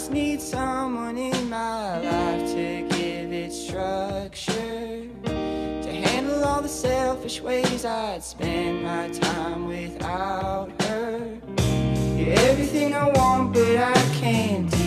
just need someone in my life to give it structure, to handle all the selfish ways I'd spend my time without her. You're everything I want, but I can't